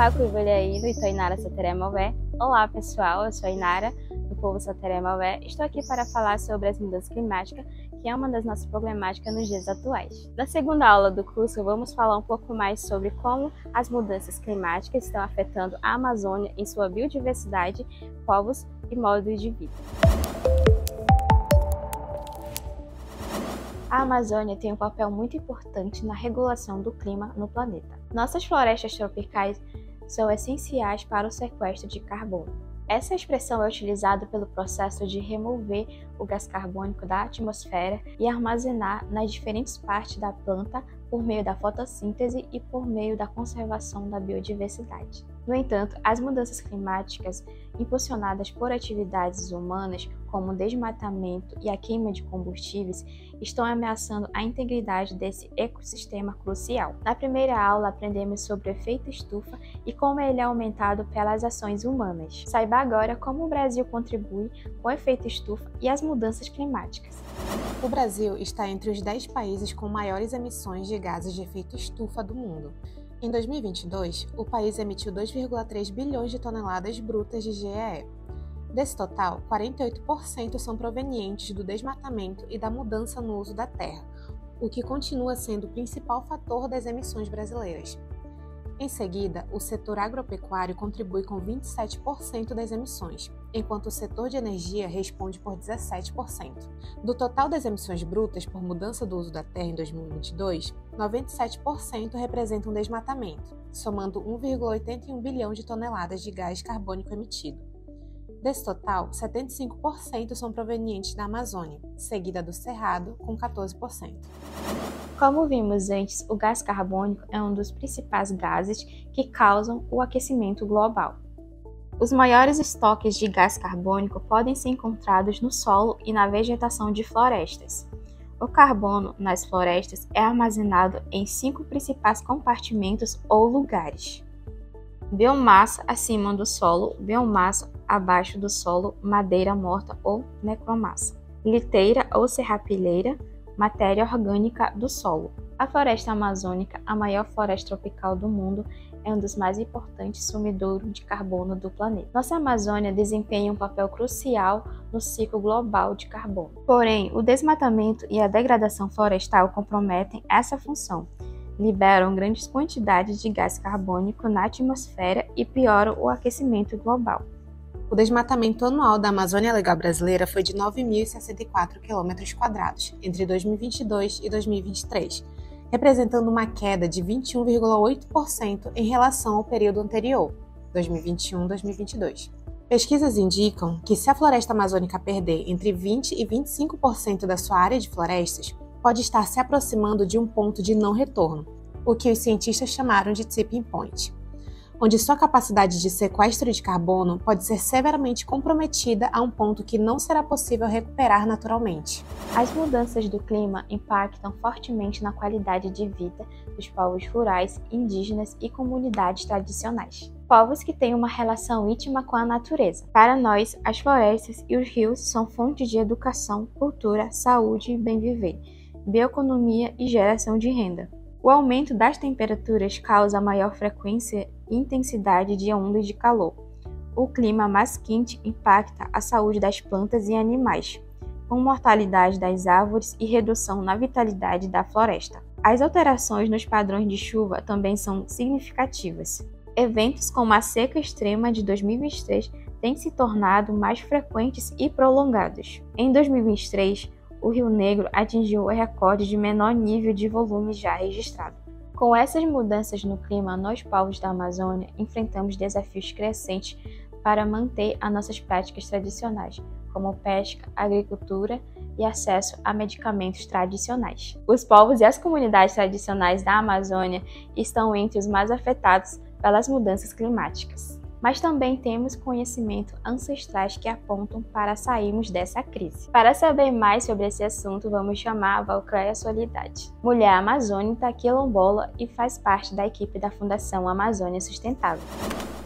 Olá, Cuivalhaí, do Itoinara Sateré-Maué. Olá, pessoal, eu sou a Inara, do povo Sateré-Maué. Estou aqui para falar sobre as mudanças climáticas, que é uma das nossas problemáticas nos dias atuais. Na segunda aula do curso, vamos falar um pouco mais sobre como as mudanças climáticas estão afetando a Amazônia em sua biodiversidade, povos e modos de vida. A Amazônia tem um papel muito importante na regulação do clima no planeta. Nossas florestas tropicais são essenciais para o sequestro de carbono. Essa expressão é utilizada pelo processo de remover o gás carbônico da atmosfera e armazenar nas diferentes partes da planta por meio da fotossíntese e por meio da conservação da biodiversidade. No entanto, as mudanças climáticas impulsionadas por atividades humanas, como o desmatamento e a queima de combustíveis, estão ameaçando a integridade desse ecossistema crucial. Na primeira aula, aprendemos sobre o efeito estufa e como ele é aumentado pelas ações humanas. Saiba agora como o Brasil contribui com o efeito estufa e as mudanças climáticas. O Brasil está entre os 10 países com maiores emissões de gases de efeito estufa do mundo. Em 2022, o país emitiu 2,3 bilhões de toneladas brutas de GEE. Desse total, 48% são provenientes do desmatamento e da mudança no uso da terra, o que continua sendo o principal fator das emissões brasileiras. Em seguida, o setor agropecuário contribui com 27% das emissões, enquanto o setor de energia responde por 17%. Do total das emissões brutas por mudança do uso da terra em 2022, 97% representam desmatamento, somando 1,81 bilhão de toneladas de gás carbônico emitido. Desse total, 75% são provenientes da Amazônia, seguida do Cerrado, com 14%. Como vimos antes, o gás carbônico é um dos principais gases que causam o aquecimento global. Os maiores estoques de gás carbônico podem ser encontrados no solo e na vegetação de florestas. O carbono nas florestas é armazenado em 5 principais compartimentos ou lugares: biomassa acima do solo, biomassa abaixo do solo, madeira morta ou necromassa, liteira ou serrapilheira, matéria orgânica do solo. A floresta amazônica, a maior floresta tropical do mundo, é um dos mais importantes sumidouros de carbono do planeta. Nossa Amazônia desempenha um papel crucial no ciclo global de carbono. Porém, o desmatamento e a degradação florestal comprometem essa função, liberam grandes quantidades de gás carbônico na atmosfera e pioram o aquecimento global. O desmatamento anual da Amazônia Legal brasileira foi de 9.064 km² entre 2022 e 2023, representando uma queda de 21,8% em relação ao período anterior, 2021-2022. Pesquisas indicam que se a floresta amazônica perder entre 20% e 25% da sua área de florestas, pode estar se aproximando de um ponto de não retorno, o que os cientistas chamaram de tipping point, onde sua capacidade de sequestro de carbono pode ser severamente comprometida a um ponto que não será possível recuperar naturalmente. As mudanças do clima impactam fortemente na qualidade de vida dos povos rurais, indígenas e comunidades tradicionais. Povos que têm uma relação íntima com a natureza. Para nós, as florestas e os rios são fontes de educação, cultura, saúde e bem-viver, bioeconomia e geração de renda. O aumento das temperaturas causa maior frequência e intensidade de ondas de calor. O clima mais quente impacta a saúde das plantas e animais, com mortalidade das árvores e redução na vitalidade da floresta. As alterações nos padrões de chuva também são significativas. Eventos como a seca extrema de 2023 têm se tornado mais frequentes e prolongados. Em 2023, o Rio Negro atingiu o recorde de menor nível de volume já registrado. Com essas mudanças no clima, nós povos da Amazônia enfrentamos desafios crescentes para manter as nossas práticas tradicionais, como pesca, agricultura e acesso a medicamentos tradicionais. Os povos e as comunidades tradicionais da Amazônia estão entre os mais afetados pelas mudanças climáticas. Mas também temos conhecimento ancestrais que apontam para sairmos dessa crise. Para saber mais sobre esse assunto, vamos chamar a Valcleia Soledade, mulher amazônica quilombola e faz parte da equipe da Fundação Amazônia Sustentável.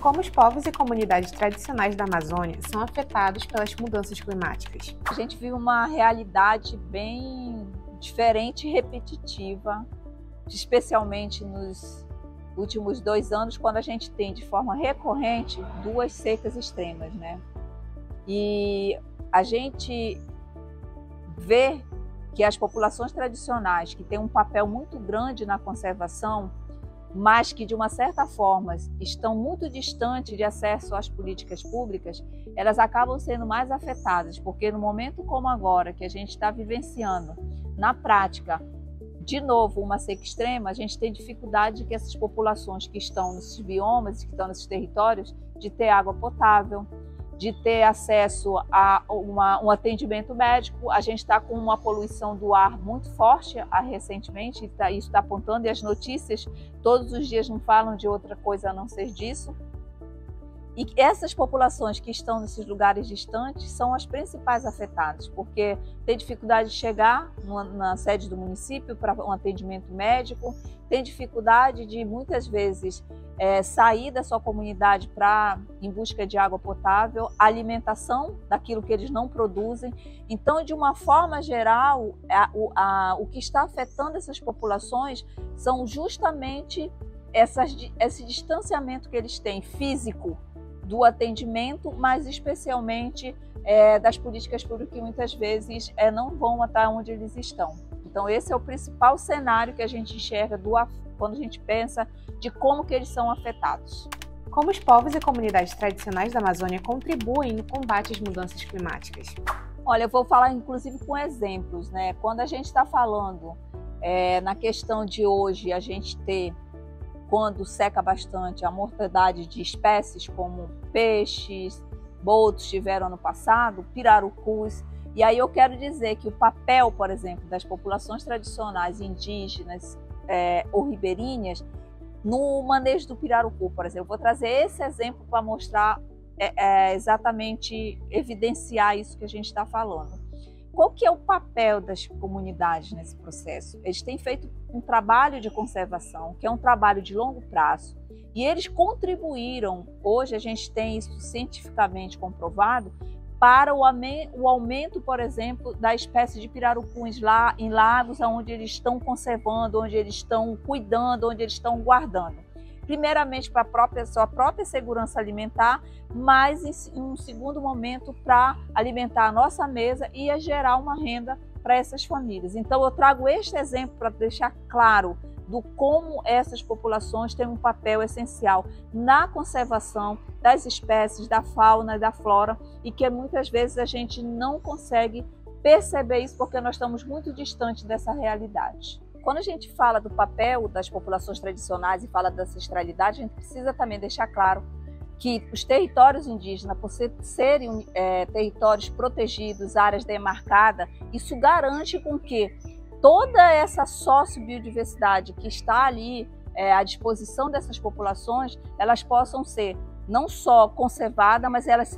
Como os povos e comunidades tradicionais da Amazônia são afetados pelas mudanças climáticas? A gente vive uma realidade bem diferente e repetitiva, especialmente nos últimos 2 anos, quando a gente tem de forma recorrente 2 secas extremas, né? E a gente vê que as populações tradicionais, que têm um papel muito grande na conservação, mas que de uma certa forma estão muito distantes de acesso às políticas públicas, elas acabam sendo mais afetadas, porque no momento como agora, que a gente está vivenciando na prática, de novo, uma seca extrema, a gente tem dificuldade de que essas populações que estão nesses biomas, que estão nesses territórios, de ter água potável, de ter acesso a um atendimento médico. A gente está com uma poluição do ar muito forte recentemente, isso está apontando, e as notícias todos os dias não falam de outra coisa a não ser disso. E essas populações que estão nesses lugares distantes são as principais afetadas, porque tem dificuldade de chegar na sede do município para um atendimento médico, tem dificuldade de muitas vezes sair da sua comunidade em busca de água potável, alimentação daquilo que eles não produzem. Então, de uma forma geral, o que está afetando essas populações são justamente esse distanciamento que eles têm físico do atendimento, mas especialmente das políticas públicas que muitas vezes não vão até onde eles estão. Então esse é o principal cenário que a gente enxerga quando a gente pensa de como que eles são afetados. Como os povos e comunidades tradicionais da Amazônia contribuem no combate às mudanças climáticas? Olha, eu vou falar inclusive com exemplos, né? Quando a gente está falando na questão de hoje, a gente ter, quando seca bastante, a mortandade de espécies como peixes, botos tiveram ano passado, pirarucus. E aí eu quero dizer que o papel, por exemplo, das populações tradicionais indígenas ou ribeirinhas no manejo do pirarucu, por exemplo. Vou trazer esse exemplo para mostrar exatamente, evidenciar isso que a gente está falando. Qual que é o papel das comunidades nesse processo? Eles têm feito um trabalho de conservação, que é um trabalho de longo prazo, e eles contribuíram, hoje a gente tem isso cientificamente comprovado, para o aumento, por exemplo, da espécie de pirarucus em lagos onde eles estão conservando, onde eles estão cuidando, onde eles estão guardando. Primeiramente para a sua própria segurança alimentar, mas em um segundo momento para alimentar a nossa mesa e gerar uma renda para essas famílias. Então eu trago este exemplo para deixar claro do como essas populações têm um papel essencial na conservação das espécies, da fauna e da flora, e que muitas vezes a gente não consegue perceber isso porque nós estamos muito distantes dessa realidade. Quando a gente fala do papel das populações tradicionais e fala da ancestralidade, a gente precisa também deixar claro que os territórios indígenas, por serem territórios protegidos, áreas demarcadas, isso garante com que toda essa sociobiodiversidade que está ali à disposição dessas populações, elas possam ser não só conservadas, mas elas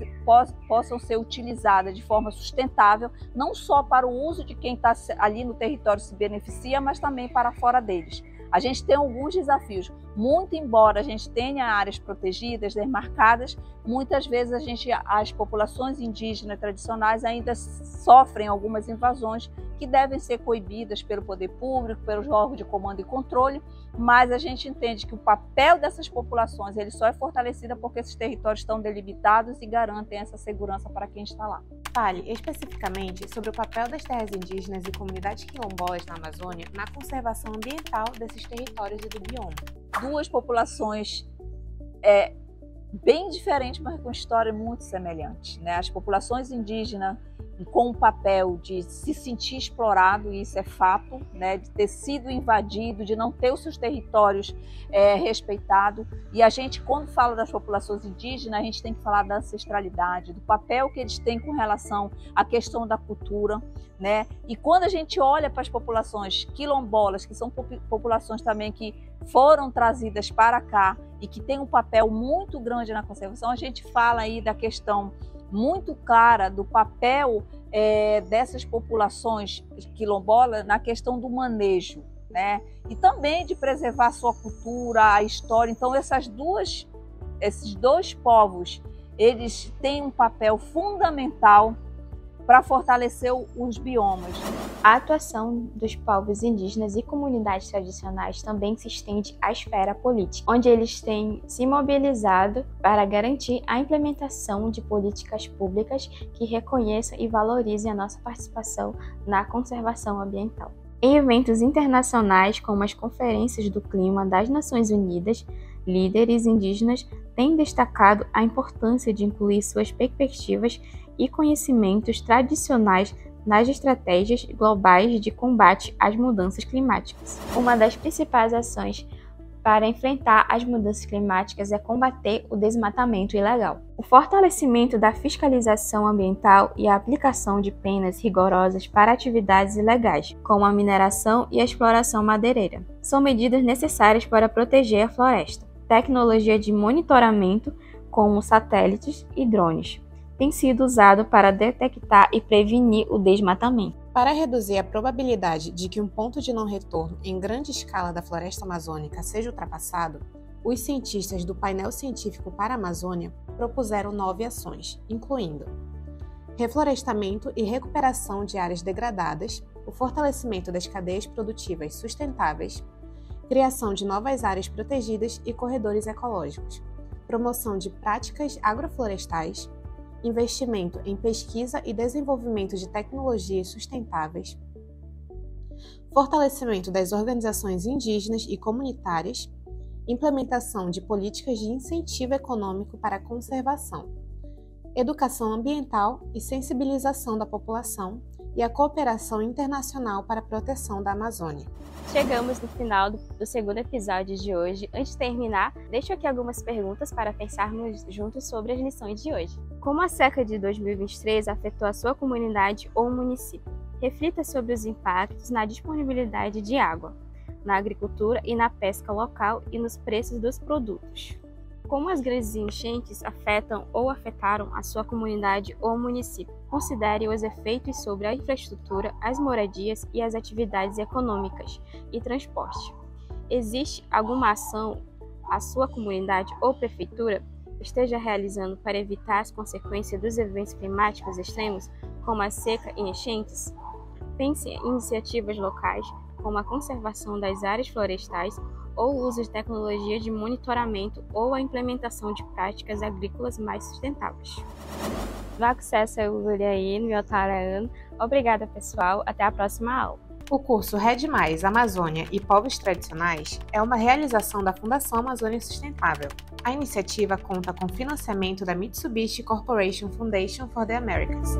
possam ser utilizadas de forma sustentável, não só para o uso de quem está ali no território se beneficia, mas também para fora deles. A gente tem alguns desafios. Muito embora a gente tenha áreas protegidas, demarcadas, muitas vezes as populações indígenas tradicionais ainda sofrem algumas invasões que devem ser coibidas pelo poder público, pelos órgãos de comando e controle, mas a gente entende que o papel dessas populações ele só é fortalecido porque esses territórios estão delimitados e garantem essa segurança para quem está lá. Fale especificamente sobre o papel das terras indígenas e comunidades quilombolas na Amazônia na conservação ambiental desses territórios e do bioma. Duas populações bem diferentes, mas com história muito semelhante, né? As populações indígenas com o papel de se sentir explorado, e isso é fato, né? De ter sido invadido, de não ter os seus territórios respeitados. E a gente, quando fala das populações indígenas, a gente tem que falar da ancestralidade, do papel que eles têm com relação à questão da cultura, né? E quando a gente olha para as populações quilombolas, que são populações também que foram trazidas para cá e que têm um papel muito grande na conservação, a gente fala aí da questão muito clara do papel dessas populações quilombolas na questão do manejo, né? E também de preservar a sua cultura, a história. Então esses dois povos, eles têm um papel fundamental para fortalecer os biomas. A atuação dos povos indígenas e comunidades tradicionais também se estende à esfera política, onde eles têm se mobilizado para garantir a implementação de políticas públicas que reconheçam e valorizem a nossa participação na conservação ambiental. Em eventos internacionais, como as Conferências do Clima das Nações Unidas, líderes indígenas têm destacado a importância de incluir suas perspectivas e conhecimentos tradicionais nas estratégias globais de combate às mudanças climáticas. Uma das principais ações para enfrentar as mudanças climáticas é combater o desmatamento ilegal. O fortalecimento da fiscalização ambiental e a aplicação de penas rigorosas para atividades ilegais, como a mineração e a exploração madeireira, são medidas necessárias para proteger a floresta. Tecnologia de monitoramento, como satélites e drones, tem sido usado para detectar e prevenir o desmatamento. Para reduzir a probabilidade de que um ponto de não retorno em grande escala da floresta amazônica seja ultrapassado, os cientistas do Painel Científico para a Amazônia propuseram 9 ações, incluindo reflorestamento e recuperação de áreas degradadas, o fortalecimento das cadeias produtivas sustentáveis, criação de novas áreas protegidas e corredores ecológicos, promoção de práticas agroflorestais, investimento em pesquisa e desenvolvimento de tecnologias sustentáveis, fortalecimento das organizações indígenas e comunitárias, implementação de políticas de incentivo econômico para a conservação, educação ambiental e sensibilização da população e a cooperação internacional para a proteção da Amazônia. Chegamos no final do segundo episódio de hoje. Antes de terminar, deixo aqui algumas perguntas para pensarmos juntos sobre as lições de hoje. Como a seca de 2023 afetou a sua comunidade ou município? Reflita sobre os impactos na disponibilidade de água, na agricultura e na pesca local e nos preços dos produtos. Como as grandes enchentes afetam ou afetaram a sua comunidade ou município? Considere os efeitos sobre a infraestrutura, as moradias e as atividades econômicas e transporte. Existe alguma ação a sua comunidade ou prefeitura esteja realizando para evitar as consequências dos eventos climáticos extremos, como a seca e enchentes? Pense em iniciativas locais, como a conservação das áreas florestais ou o uso de tecnologia de monitoramento ou a implementação de práticas agrícolas mais sustentáveis. No acesso ao Uriaí, no Iotaraano. Obrigada, pessoal. Até a próxima aula. O curso Rede Mais, Amazônia e Povos Tradicionais é uma realização da Fundação Amazônia Sustentável. A iniciativa conta com financiamento da Mitsubishi Corporation Foundation for the Americas.